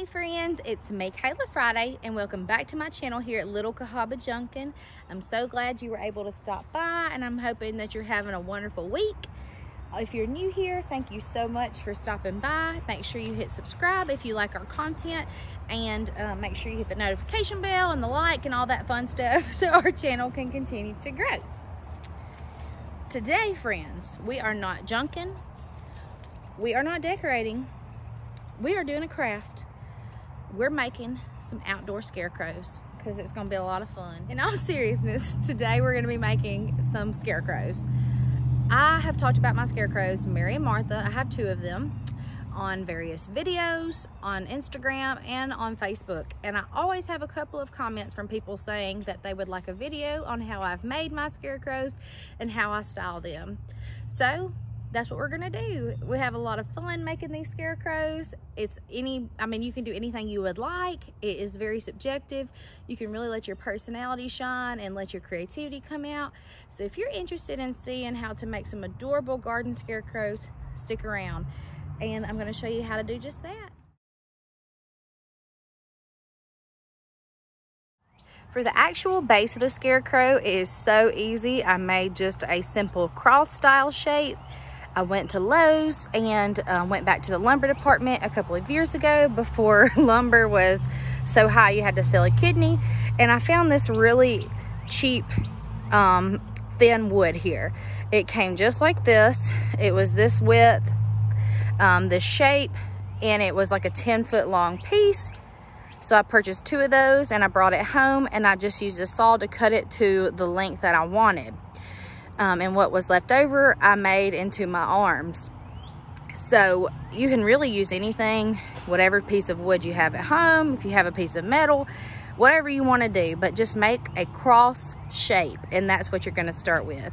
Hey friends, it's me, Kayla Friday, and welcome back to my channel here at Little Cahaba Junkin. I'm so glad you were able to stop by, and I'm hoping that you're having a wonderful week. If you're new here, thank you so much for stopping by. Make sure you hit subscribe if you like our content, and make sure you hit the notification bell and the like and all that fun stuff so our channel can continue to grow. Today, friends, we are not junking, we are not decorating, we are doing a craft. We're making some outdoor scarecrows because it's going to be a lot of fun. In all seriousness, today we're going to be making some scarecrows. I have talked about my scarecrows, Mary and Martha. I have two of them on various videos, on Instagram, and on Facebook. And I always have a couple of comments from people saying that they would like a video on how I've made my scarecrows and how I style them. So that's what we're gonna do. We have a lot of fun making these scarecrows. You can do anything you would like. It is very subjective. You can really let your personality shine and let your creativity come out. So if you're interested in seeing how to make some adorable garden scarecrows, stick around. And I'm gonna show you how to do just that. For the actual base of the scarecrow, it is so easy. I made just a simple cross style shape. I went to Lowe's and went back to the lumber department a couple of years ago before lumber was so high you had to sell a kidney. And I found this really cheap thin wood here. It came just like this. It was this width, this shape, and it was like a 10-foot long piece. So I purchased two of those and I brought it home, and I just used a saw to cut it to the length that I wanted. And what was left over, I made into my arms. So you can really use anything, whatever piece of wood you have at home, if you have a piece of metal, whatever you want to do, but just make a cross shape, and that's what you're going to start with.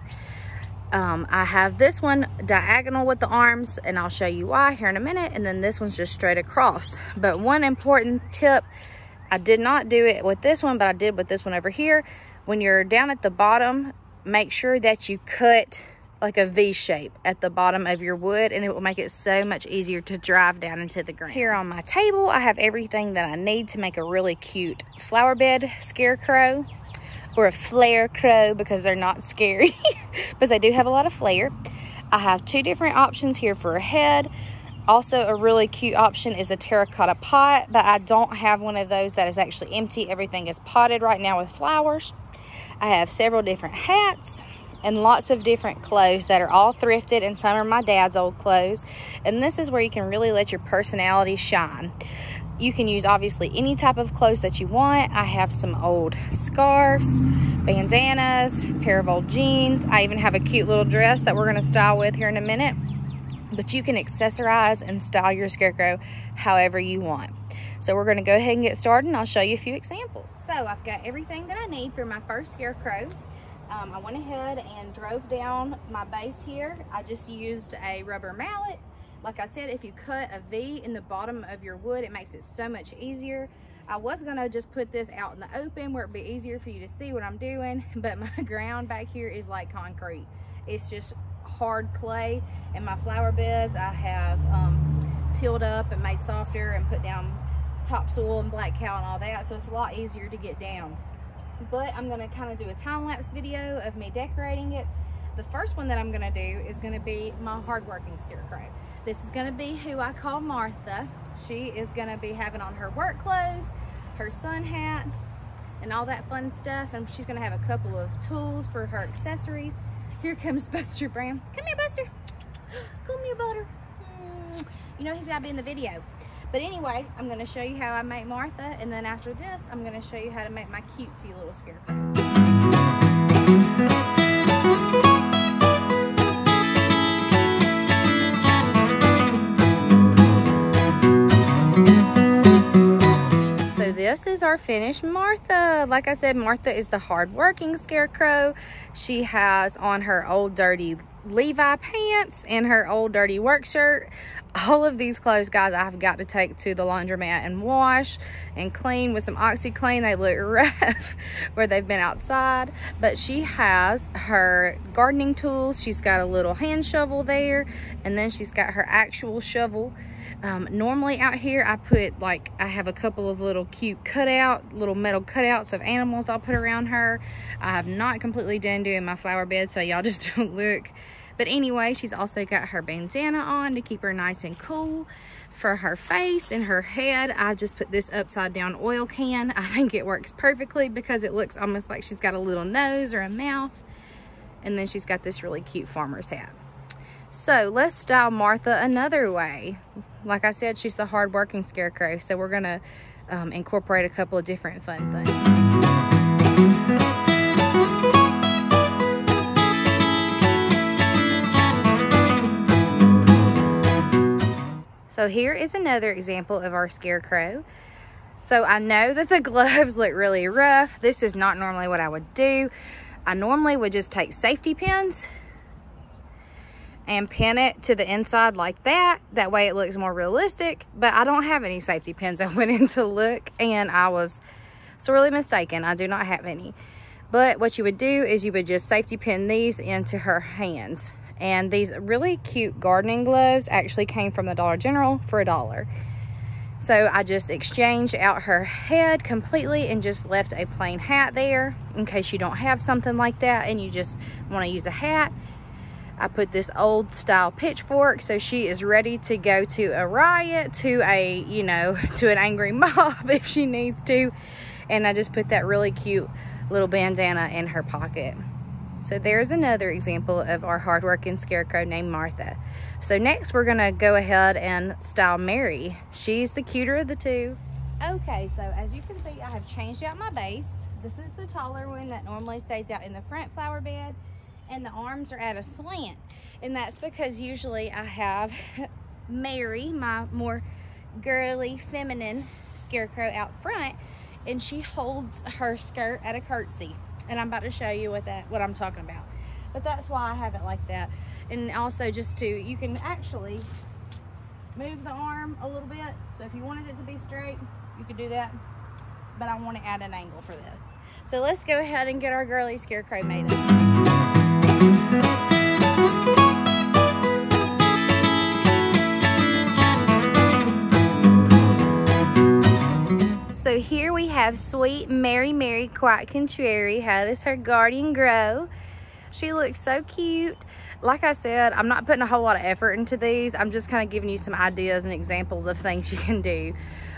I have this one diagonal with the arms, and I'll show you why here in a minute, and then this one's just straight across. But one important tip, I did not do it with this one, but I did with this one over here. When you're down at the bottom, make sure that you cut like a V shape at the bottom of your wood, and it will make it so much easier to drive down into the ground. Here on my table, I have everything that I need to make a really cute flower bed scarecrow, or a flare crow, because they're not scary, but they do have a lot of flair. I have two different options here for a head. Also, a really cute option is a terracotta pot, but I don't have one of those that is actually empty. Everything is potted right now with flowers. I have several different hats and lots of different clothes that are all thrifted, and some are my dad's old clothes. And this is where you can really let your personality shine. You can use obviously any type of clothes that you want. I have some old scarves, bandanas, a pair of old jeans. I even have a cute little dress that we're gonna style with here in a minute. But you can accessorize and style your scarecrow however you want. So we're gonna go ahead and get started, and I'll show you a few examples. So I've got everything that I need for my first scarecrow. I went ahead and drove down my base here. I just used a rubber mallet. Like I said, if you cut a V in the bottom of your wood, it makes it so much easier. I was gonna just put this out in the open where it'd be easier for you to see what I'm doing, but my ground back here is like concrete. It's just hard clay, and my flower beds I have tilled up and made softer and put down topsoil and black cow and all that, so it's a lot easier to get down. But I'm gonna kind of do a time-lapse video of me decorating it. The first one that I'm gonna do is gonna be my hardworking scarecrow. This is gonna be who I call Martha. She is gonna be having on her work clothes, her sun hat, and all that fun stuff, and she's gonna have a couple of tools for her accessories. Here comes Buster Brown. Come here, Buster. Come here, Butter. You know he's gotta be in the video. But anyway, I'm going to show you how I make Martha, and then after this, I'm going to show you how to make my cutesy little scarecrow. So this is our finished Martha. Like I said, Martha is the hard-working scarecrow. She has on her old dirty Levi pants and her old dirty work shirt. All of these clothes, guys, I've got to take to the laundromat and wash and clean with some OxyClean. They look rough where they've been outside, but she has her gardening tools. She's got a little hand shovel there, and then she's got her actual shovel. Normally out here, I have a couple of little cute little metal cutouts of animals I'll put around her. I have not completely done doing my flower bed, so y'all just don't look. But anyway, she's also got her bandana on to keep her nice and cool. For her face and her head, I've just put this upside down oil can. I think it works perfectly because it looks almost like she's got a little nose or a mouth. And then she's got this really cute farmer's hat. So let's style Martha another way. Like I said, she's the hard-working scarecrow, so we're gonna incorporate a couple of different fun things. So here is another example of our scarecrow. So I know that the gloves look really rough. This is not normally what I would do. I normally would just take safety pins and pin it to the inside like that. That way it looks more realistic, but I don't have any safety pins. I went in to look and I was sorely mistaken. I do not have any. But what you would do is you would just safety pin these into her hands. And these really cute gardening gloves actually came from the Dollar General for $1. So I just exchanged out her head completely and just left a plain hat there in case you don't have something like that and you just want to use a hat. I put this old style pitchfork, so she is ready to go to a riot, to an angry mob if she needs to. And I just put that really cute little bandana in her pocket. So there's another example of our hardworking scarecrow named Martha. So next we're gonna go ahead and style Mary. She's the cuter of the two. Okay, so as you can see, I have changed out my base. This is the taller one that normally stays out in the front flower bed, and the arms are at a slant. And that's because usually I have Mary, my more girly, feminine scarecrow, out front, and she holds her skirt at a curtsy. And I'm about to show you what I'm talking about. But that's why I have it like that. And also you can actually move the arm a little bit. So if you wanted it to be straight, you could do that. But I want to add an angle for this. So let's go ahead and get our girly scarecrow made up. So here we have sweet Mary quite contrary. How does her guardian grow? She looks so cute. Like I said, I'm not putting a whole lot of effort into these. I'm just kind of giving you some ideas and examples of things you can do.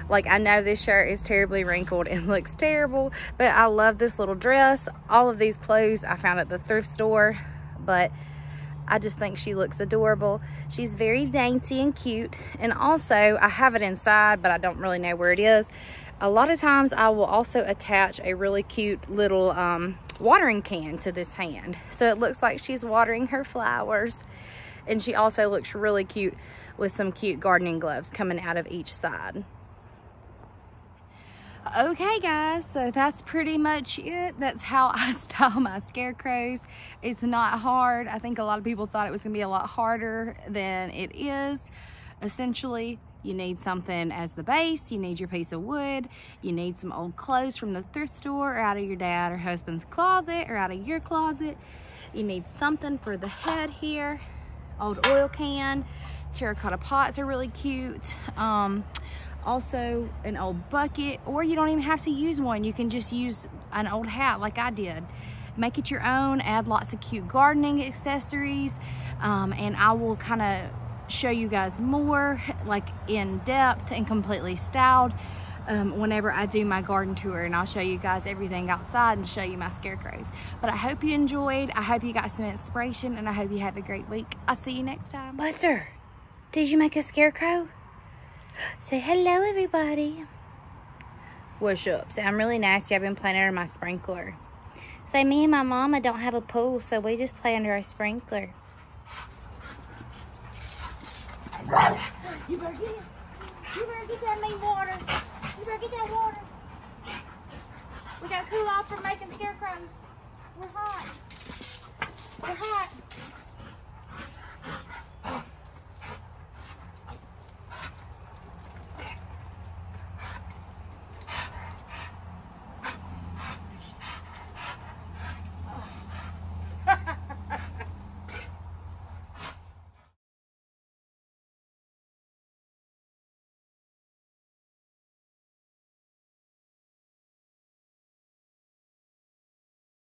Like, I know this shirt is terribly wrinkled and looks terrible, but I love this little dress. All of these clothes I found at the thrift store, but I just think she looks adorable. She's very dainty and cute. And also, I have it inside, but I don't really know where it is. A lot of times I will also attach a really cute little watering can to this hand. So it looks like she's watering her flowers. And she also looks really cute with some cute gardening gloves coming out of each side. Okay guys, so that's pretty much it. That's how I style my scarecrows. It's not hard. I think a lot of people thought it was gonna be a lot harder than it is. Essentially, you need something as the base, you need your piece of wood, you need some old clothes from the thrift store or out of your dad or husband's closet or out of your closet. You need something for the head here, old oil can, terracotta pots are really cute. Also an old bucket, or you don't even have to use one. You can just use an old hat like I did. Make it your own, add lots of cute gardening accessories, and I will kind of show you guys more like in depth and completely styled whenever I do my garden tour, and I'll show you guys everything outside and show you my scarecrows. But I hope you enjoyed, I hope you got some inspiration, and I hope you have a great week. I'll see you next time. Buster, did you make a scarecrow? Say hello everybody. What's up? Say I'm really nasty. I've been playing under my sprinkler. Say me and my mama don't have a pool, so we just play under our sprinkler. You better get it. You better get that mean water. You better get that water. We gotta cool off from making scarecrows. We're hot. We're hot.